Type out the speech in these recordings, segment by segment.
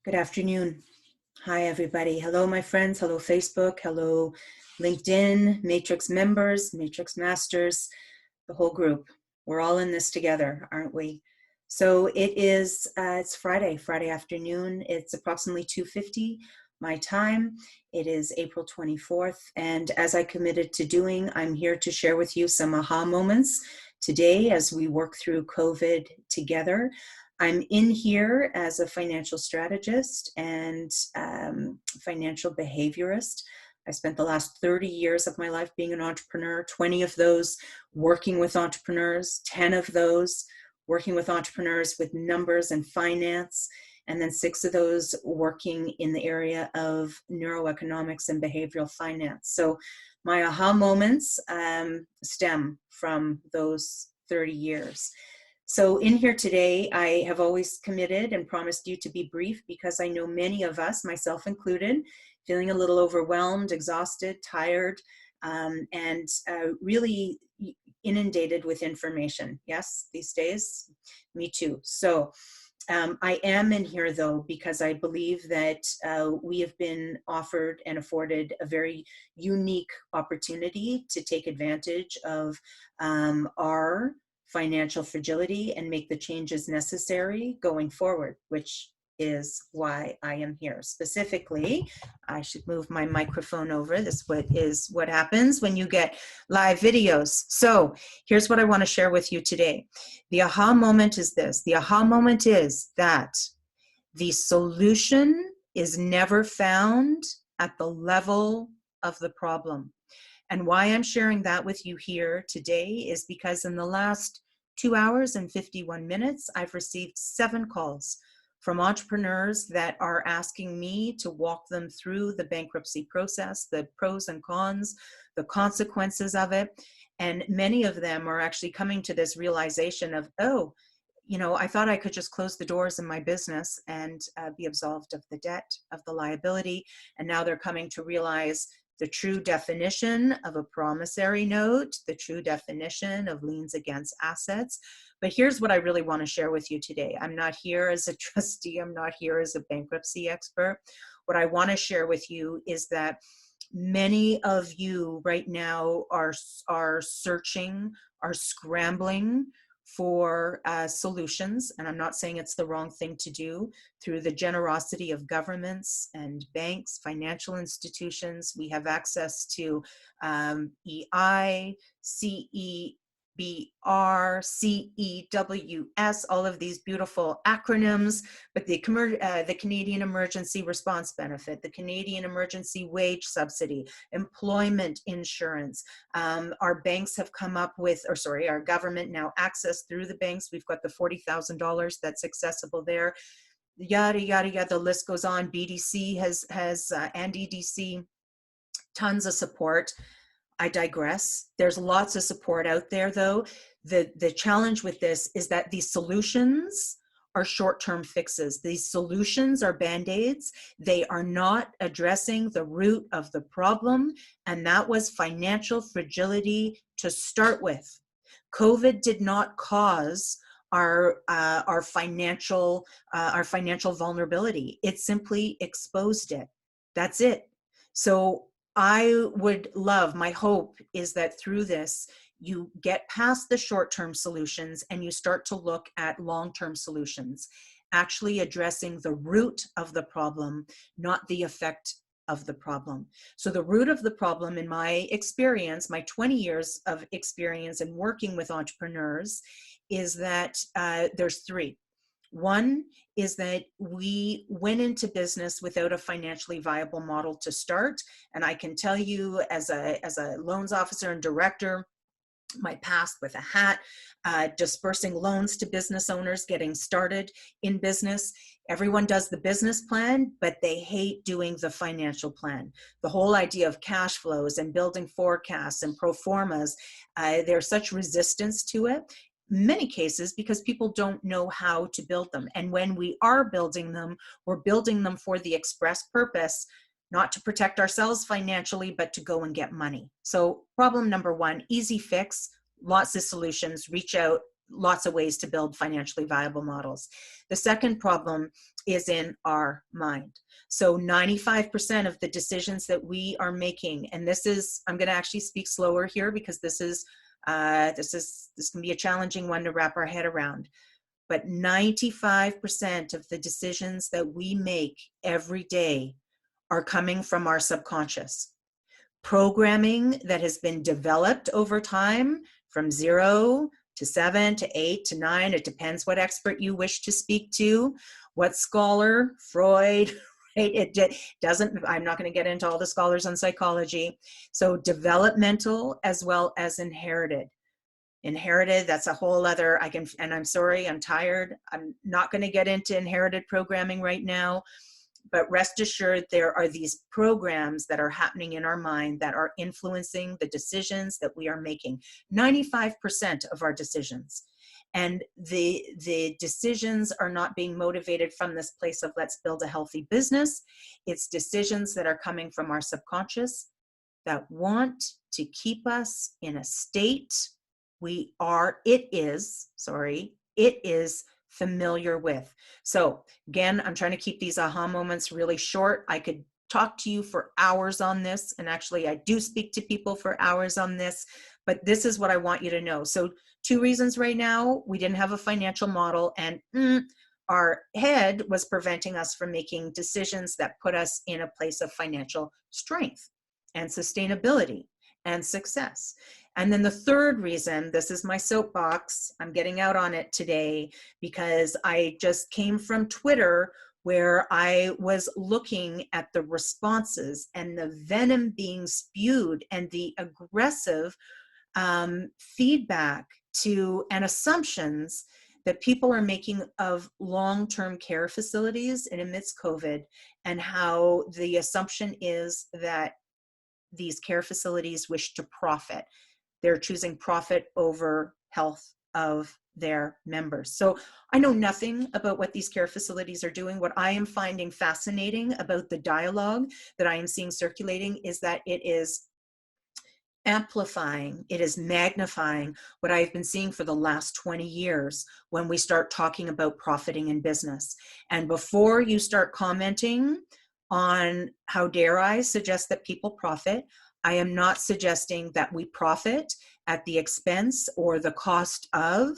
Good afternoon. Hi, everybody. Hello, my friends. Hello, Facebook. Hello, LinkedIn, Matrix members, Matrix masters, the whole group. We're all in this together, aren't we? So it's Friday afternoon. It's approximately 2:50 my time. It is April 24th. And as I committed to doing, I'm here to share with you some aha moments today as we work through COVID together. I'm in here as a financial strategist and financial behaviorist. I spent the last 30 years of my life being an entrepreneur, 20 of those working with entrepreneurs, 10 of those working with entrepreneurs with numbers and finance, and then 6 of those working in the area of neuroeconomics and behavioral finance. So my aha moments stem from those 30 years. So in here today, I have always committed and promised you to be brief because I know many of us, myself included, feeling a little overwhelmed, exhausted, tired, and really inundated with information. Yes, these days, me too. So I am in here though because I believe that we have been offered and afforded a very unique opportunity to take advantage of our financial fragility and make the changes necessary going forward, which is why I am here. Specifically, I should move my microphone over. This is what happens when you get live videos. So here's what I want to share with you today. The aha moment is this. The aha moment is that the solution is never found at the level of the problem. And why I'm sharing that with you here today is because in the last 2 hours and 51 minutes, I've received 7 calls from entrepreneurs that are asking me to walk them through the bankruptcy process, the pros and cons, the consequences of it. And many of them are actually coming to this realization of, oh, you know, I thought I could just close the doors in my business and be absolved of the debt, of the liability. And now they're coming to realize the true definition of a promissory note, the true definition of liens against assets. But here's what I really want to share with you today. I'm not here as a trustee. I'm not here as a bankruptcy expert. What I want to share with you is that many of you right now are searching, are scrambling for solutions, and I'm not saying it's the wrong thing to do. Through the generosity of governments and banks, financial institutions, we have access to EI, CEBR, CEWS, all of these beautiful acronyms, but the Canadian Emergency Response Benefit, the Canadian Emergency Wage Subsidy, employment insurance. Our banks have come up with, our government now access through the banks. We've got the $40,000 that's accessible there. Yada, yada, yada, the list goes on. BDC has and EDC, tons of support. I digress. There's lots of support out there though. The challenge with this is that these solutions are short-term fixes. These solutions are band-aids. They are not addressing the root of the problem, and that was financial fragility to start with. COVID did not cause our financial vulnerability. It simply exposed it. That's it. So I would love, my hope is that through this, you get past the short-term solutions and you start to look at long-term solutions, actually addressing the root of the problem, not the effect of the problem. So the root of the problem, in my experience, my 20 years of experience in working with entrepreneurs, is that there's 3. One is that we went into business without a financially viable model to start. And I can tell you as a loans officer and director, my past with a hat, dispersing loans to business owners, getting started in business. Everyone does the business plan, but they hate doing the financial plan. The whole idea of cash flows and building forecasts and pro formas, there's such resistance to it. Many cases because people don't know how to build them. And when we are building them, we're building them for the express purpose, not to protect ourselves financially, but to go and get money. So problem number 1, easy fix, lots of solutions, reach out, lots of ways to build financially viable models. The second problem is in our mind. So 95% of the decisions that we are making, and this is, I'm going to actually speak slower here because this can be a challenging one to wrap our head around. But 95% of the decisions that we make every day are coming from our subconscious. Programming that has been developed over time from 0 to 7 to 8 to 9. It depends what expert you wish to speak to, what scholar, Freud, right? It doesn't, I'm not going to get into all the scholars on psychology. So developmental as well as inherited. Inherited, that's a whole other, and I'm sorry, I'm tired. I'm not going to get into inherited programming right now. But rest assured, there are these programs that are happening in our mind that are influencing the decisions that we are making. 95% of our decisions. And the decisions are not being motivated from this place of let's build a healthy business. It's decisions that are coming from our subconscious that want to keep us in a state it is familiar with. So again, I'm trying to keep these aha moments really short. I could talk to you for hours on this, and actually I do speak to people for hours on this, but this is what I want you to know. So 2 reasons right now: we didn't have a financial model, and our head was preventing us from making decisions that put us in a place of financial strength and sustainability and success. And then the third reason, this is my soapbox, I'm getting out on it today because I just came from Twitter where I was looking at the responses and the venom being spewed and the aggressive feedback to and assumptions that people are making of long-term care facilities and amidst COVID, and how the assumption is that these care facilities wish to profit. They're choosing profit over health of their members. So I know nothing about what these care facilities are doing. What I am finding fascinating about the dialogue that I am seeing circulating is that it is amplifying, it is magnifying what I've been seeing for the last 20 years when we start talking about profiting in business. And before you start commenting on how dare I suggest that people profit, I am not suggesting that we profit at the expense or the cost of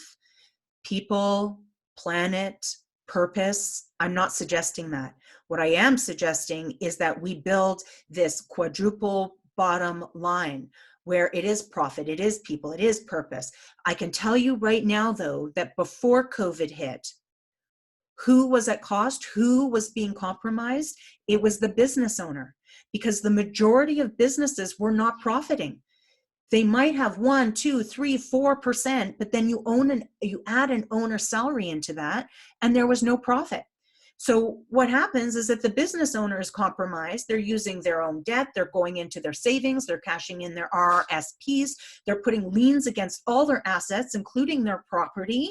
people, planet, purpose. I'm not suggesting that. What I am suggesting is that we build this quadruple bottom line where it is profit, it is people, it is purpose. I can tell you right now, though, that before COVID hit, who was at cost? Who was being compromised? It was the business owner, because the majority of businesses were not profiting. They might have 1, 2, 3, 4%, but then you add an owner salary into that, and there was no profit. So what happens is that the business owner is compromised. They're using their own debt. They're going into their savings. They're cashing in their RRSPs. They're putting liens against all their assets, including their property,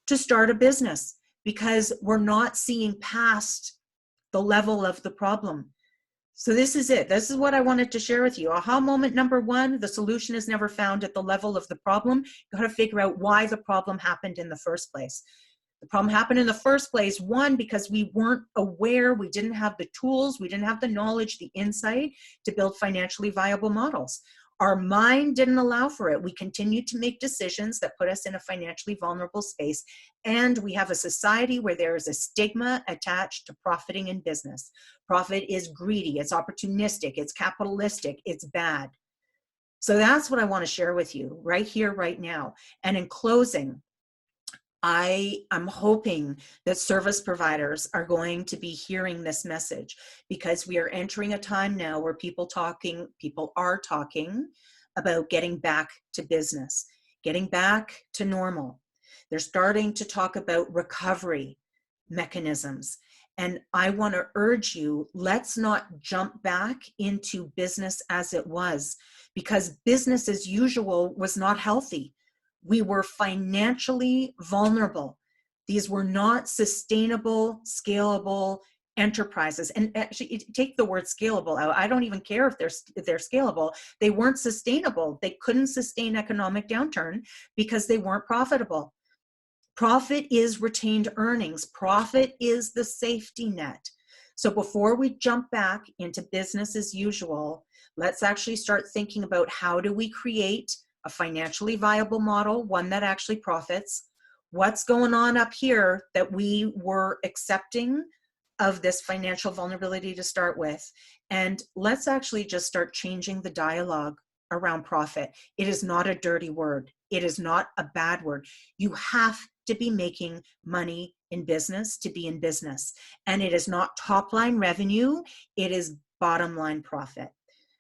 to start a business, because we're not seeing past the level of the problem. So this is it. This is what I wanted to share with you. Aha moment number 1, the solution is never found at the level of the problem. You got to figure out why the problem happened in the first place. The problem happened in the first place, 1, because we weren't aware, we didn't have the tools, we didn't have the knowledge, the insight to build financially viable models. Our mind didn't allow for it. We continued to make decisions that put us in a financially vulnerable space. And we have a society where there is a stigma attached to profiting in business. Profit is greedy, it's opportunistic, it's capitalistic, it's bad. So that's what I want to share with you right here, right now. And in closing, I'm hoping that service providers are going to be hearing this message, because we are entering a time now where people are talking about getting back to business, getting back to normal. They're starting to talk about recovery mechanisms. And I want to urge you, let's not jump back into business as it was, because business as usual was not healthy. We were financially vulnerable. These were not sustainable, scalable enterprises. And actually, take the word scalable out. I don't even care if they're scalable. They weren't sustainable. They couldn't sustain economic downturn because they weren't profitable. Profit is retained earnings. Profit is the safety net. So before we jump back into business as usual, let's actually start thinking about how do we create a financially viable model, one that actually profits. What's going on up here that we were accepting of this financial vulnerability to start with? And let's actually just start changing the dialogue around profit. It is not a dirty word. It is not a bad word. You have to be making money in business to be in business. And it is not top line revenue. It is bottom line profit.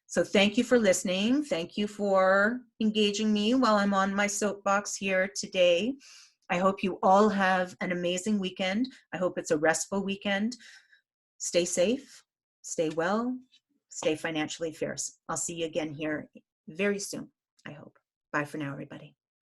So thank you for listening. Thank you for engaging me while I'm on my soapbox here today. I hope you all have an amazing weekend. I hope it's a restful weekend. Stay safe, stay well, stay financially fierce. I'll see you again here very soon, I hope. Bye for now, everybody.